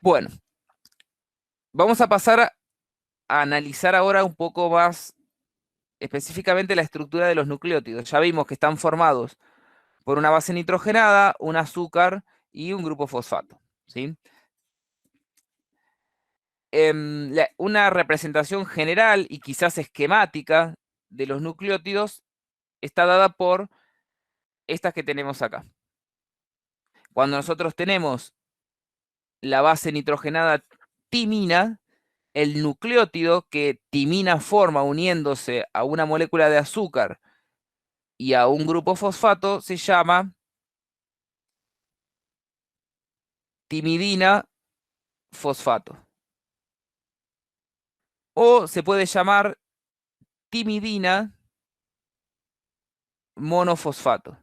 Bueno, vamos a pasar a analizar ahora un poco más específicamente la estructura de los nucleótidos. Ya vimos que están formados por una base nitrogenada, un azúcar y un grupo fosfato, ¿sí? Una representación general y quizás esquemática de los nucleótidos está dada por estas que tenemos acá. Cuando nosotros tenemos la base nitrogenada timina, el nucleótido que timina forma uniéndose a una molécula de azúcar y a un grupo fosfato se llama timidina fosfato. O se puede llamar timidina monofosfato,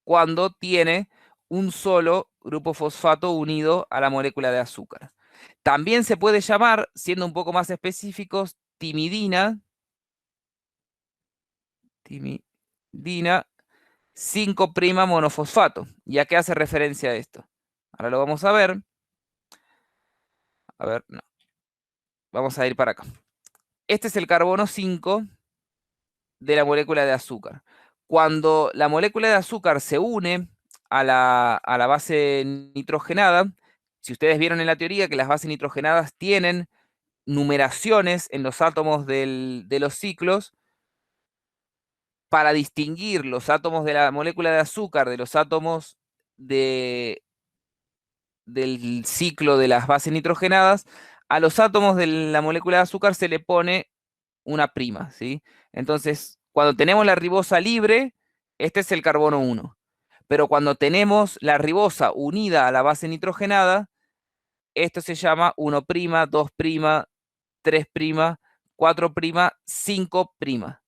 cuando tiene un solo grupo fosfato unido a la molécula de azúcar. También se puede llamar, siendo un poco más específicos, timidina 5' monofosfato. ¿Y a qué hace referencia esto? Ahora lo vamos a ver. A ver, no. Vamos a ir para acá. Este es el carbono 5 de la molécula de azúcar. Cuando la molécula de azúcar se une a la base nitrogenada, si ustedes vieron en la teoría que las bases nitrogenadas tienen numeraciones en los átomos de los ciclos, para distinguir los átomos de la molécula de azúcar de los átomos del ciclo de las bases nitrogenadas, a los átomos de la molécula de azúcar se le pone una prima, ¿sí? Entonces, cuando tenemos la ribosa libre, este es el carbono 1. Pero cuando tenemos la ribosa unida a la base nitrogenada, esto se llama 1', 2', 3', 4', 5'.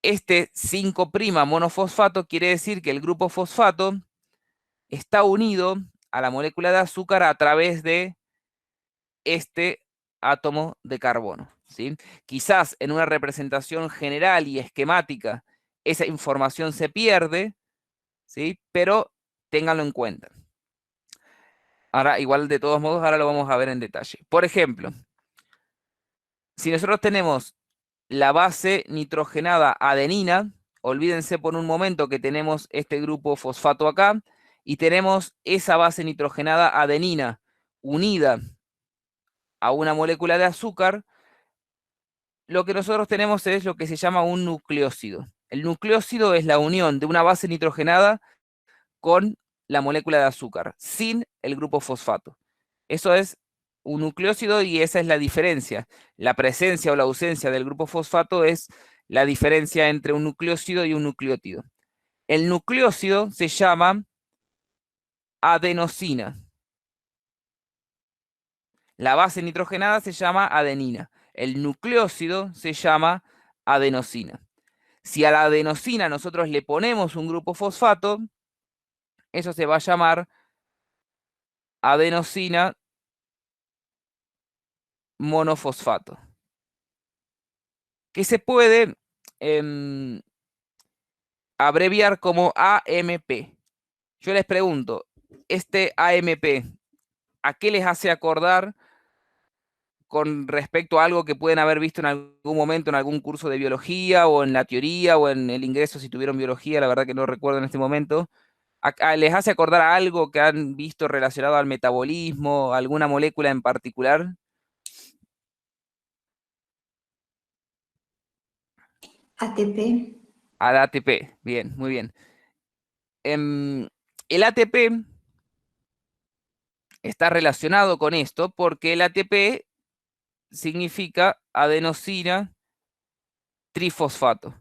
Este 5' monofosfato quiere decir que el grupo fosfato está unido a la molécula de azúcar a través de este átomo de carbono, ¿sí? Quizás en una representación general y esquemática esa información se pierde, ¿sí? Pero ténganlo en cuenta. Ahora, igual de todos modos, ahora lo vamos a ver en detalle. Por ejemplo, si nosotros tenemos la base nitrogenada adenina, olvídense por un momento que tenemos este grupo fosfato acá, y tenemos esa base nitrogenada adenina unida a una molécula de azúcar, lo que nosotros tenemos es lo que se llama un nucleósido. El nucleósido es la unión de una base nitrogenada con la molécula de azúcar, sin el grupo fosfato. Eso es un nucleósido y esa es la diferencia. La presencia o la ausencia del grupo fosfato es la diferencia entre un nucleósido y un nucleótido. El nucleósido se llama adenosina. La base nitrogenada se llama adenina. El nucleósido se llama adenosina. Si a la adenosina nosotros le ponemos un grupo fosfato, eso se va a llamar adenosina monofosfato, que se puede abreviar como AMP. Yo les pregunto, este AMP, ¿a qué les hace acordar con respecto a algo que pueden haber visto en algún momento en algún curso de biología o en la teoría o en el ingreso si tuvieron biología? La verdad que no recuerdo en este momento. ¿Les hace acordar a algo que han visto relacionado al metabolismo, alguna molécula en particular? ATP. Al ATP, bien, muy bien. El ATP está relacionado con esto porque el ATP significa adenosina trifosfato.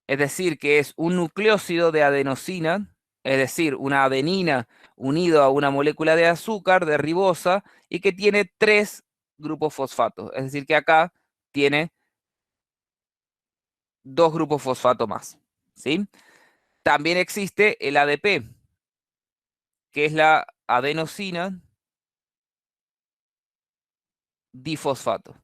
Es decir, que es un nucleósido de adenosina, es decir, una adenina unido a una molécula de azúcar, de ribosa, y que tiene 3 grupos fosfatos. Es decir, que acá tiene 2 grupos fosfato más, ¿sí? También existe el ADP, que es la adenosina difosfato.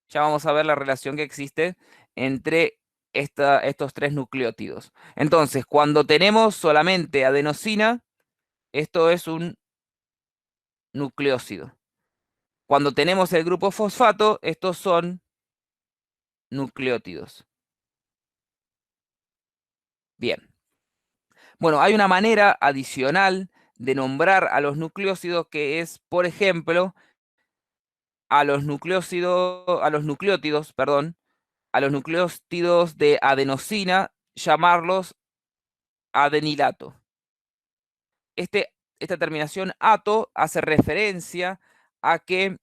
Ya vamos a ver la relación que existe entre estos 3 nucleótidos. Entonces, cuando tenemos solamente adenosina, Esto es un nucleósido. Cuando tenemos el grupo fosfato, estos son nucleótidos. Bien. Bueno, hay una manera adicional de nombrar a los nucleósidos que es, por ejemplo, a los nucleótidos, perdón, a los nucleótidos de adenosina, llamarlos adenilato. Esta terminación ato hace referencia a que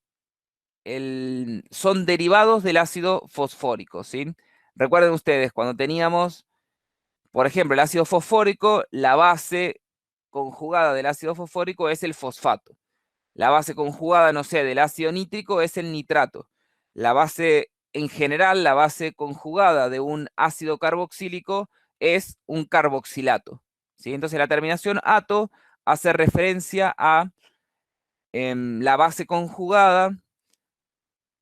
son derivados del ácido fosfórico, ¿sí? Recuerden ustedes, cuando teníamos, por ejemplo, el ácido fosfórico, la base conjugada del ácido fosfórico es el fosfato. La base conjugada, no sé, del ácido nítrico es el nitrato. La base, en general, la base conjugada de un ácido carboxílico es un carboxilato, ¿sí? Entonces la terminación ato hace referencia a la base conjugada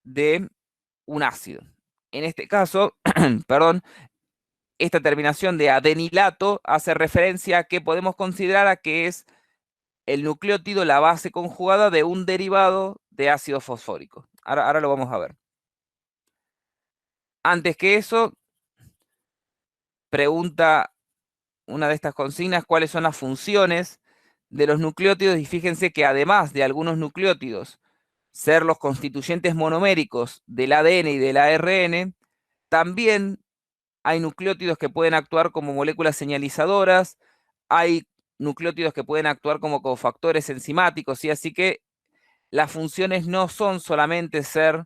de un ácido. En este caso, perdón, esta terminación de adenilato hace referencia a que podemos considerar a que es el nucleótido, la base conjugada de un derivado de ácido fosfórico. Ahora lo vamos a ver. Antes que eso, pregunta una de estas consignas, ¿cuáles son las funciones de los nucleótidos? Y fíjense que además de algunos nucleótidos ser los constituyentes monoméricos del ADN y del ARN, también hay nucleótidos que pueden actuar como moléculas señalizadoras, hay nucleótidos que pueden actuar como cofactores enzimáticos, ¿sí? Así que las funciones no son solamente ser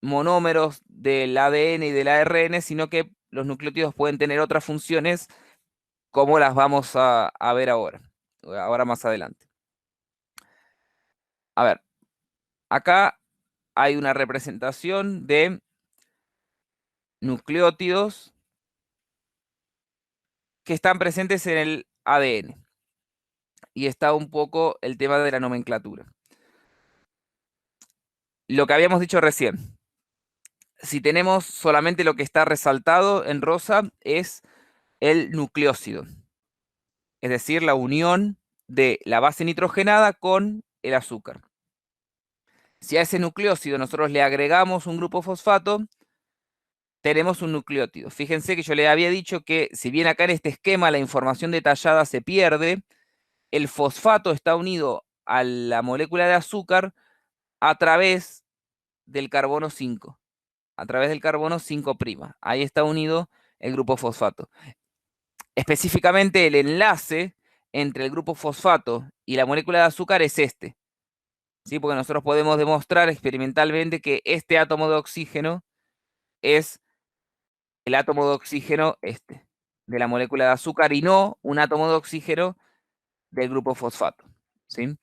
monómeros del ADN y del ARN, sino que los nucleótidos pueden tener otras funciones como las vamos a ver ahora más adelante. A ver, acá hay una representación de nucleótidos que están presentes en el ADN. Y está un poco el tema de la nomenclatura. Lo que habíamos dicho recién, si tenemos solamente lo que está resaltado en rosa, es el nucleósido, es decir, la unión de la base nitrogenada con el azúcar. Si a ese nucleósido nosotros le agregamos un grupo fosfato, tenemos un nucleótido. Fíjense que yo le había dicho que si bien acá en este esquema la información detallada se pierde, el fosfato está unido a la molécula de azúcar a través del carbono 5, a través del carbono 5'. Ahí está unido el grupo fosfato. Específicamente el enlace entre el grupo fosfato y la molécula de azúcar es este, ¿sí? Porque nosotros podemos demostrar experimentalmente que este átomo de oxígeno es el átomo de oxígeno de la molécula de azúcar y no un átomo de oxígeno del grupo fosfato, ¿sí?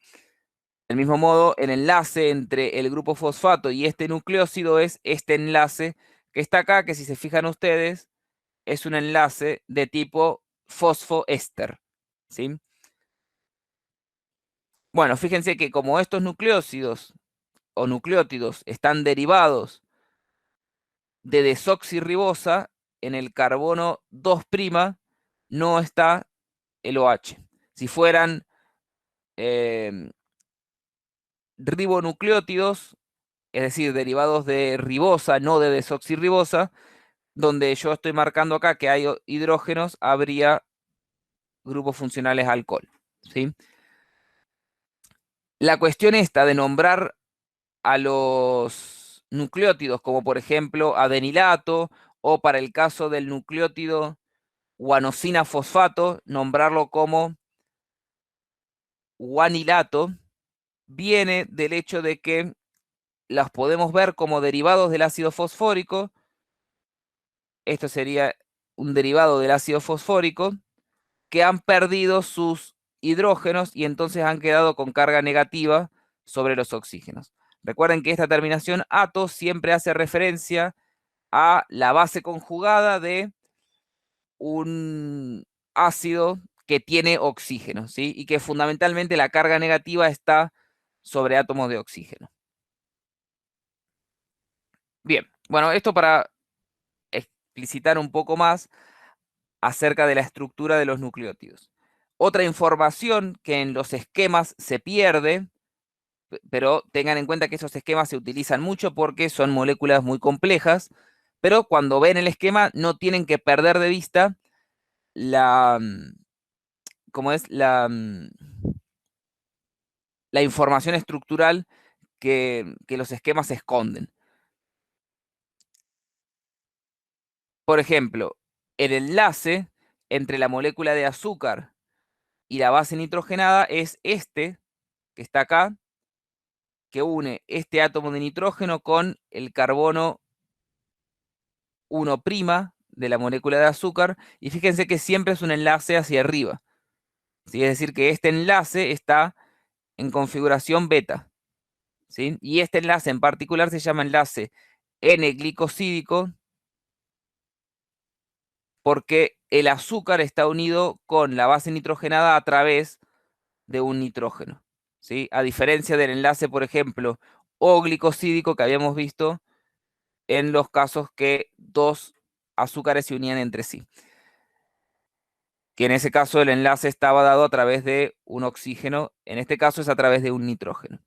Del mismo modo, el enlace entre el grupo fosfato y este nucleósido es este enlace que está acá, que si se fijan ustedes, es un enlace de tipo fosfoéster, ¿sí? Bueno, fíjense que como estos nucleósidos o nucleótidos están derivados de desoxirribosa, en el carbono 2' no está el OH. Si fueran ribonucleótidos, es decir, derivados de ribosa, no de desoxirribosa, donde yo estoy marcando acá que hay hidrógenos, habría grupos funcionales alcohol, ¿sí? La cuestión esta de nombrar a los nucleótidos, como por ejemplo adenilato, o para el caso del nucleótido guanosina fosfato, nombrarlo como guanilato, viene del hecho de que las podemos ver como derivados del ácido fosfórico. Esto sería un derivado del ácido fosfórico que han perdido sus hidrógenos y entonces han quedado con carga negativa sobre los oxígenos. Recuerden que esta terminación ato siempre hace referencia a la base conjugada de un ácido que tiene oxígeno, ¿sí? Y que fundamentalmente la carga negativa está sobre átomos de oxígeno. Bien, bueno, esto para explicitar un poco más acerca de la estructura de los nucleótidos. Otra información que en los esquemas se pierde, pero tengan en cuenta que esos esquemas se utilizan mucho porque son moléculas muy complejas, pero cuando ven el esquema no tienen que perder de vista la, ¿cómo es? La información estructural que los esquemas esconden. Por ejemplo, el enlace entre la molécula de azúcar y la base nitrogenada es este, que está acá, que une este átomo de nitrógeno con el carbono 1' de la molécula de azúcar, y fíjense que siempre es un enlace hacia arriba, ¿sí? Es decir, que este enlace está en configuración beta, ¿sí? Y este enlace en particular se llama enlace N-glicosídico porque el azúcar está unido con la base nitrogenada a través de un nitrógeno, ¿sí? A diferencia del enlace, por ejemplo, O-glicosídico que habíamos visto en los casos que dos azúcares se unían entre sí, que en ese caso el enlace estaba dado a través de un oxígeno, en este caso es a través de un nitrógeno.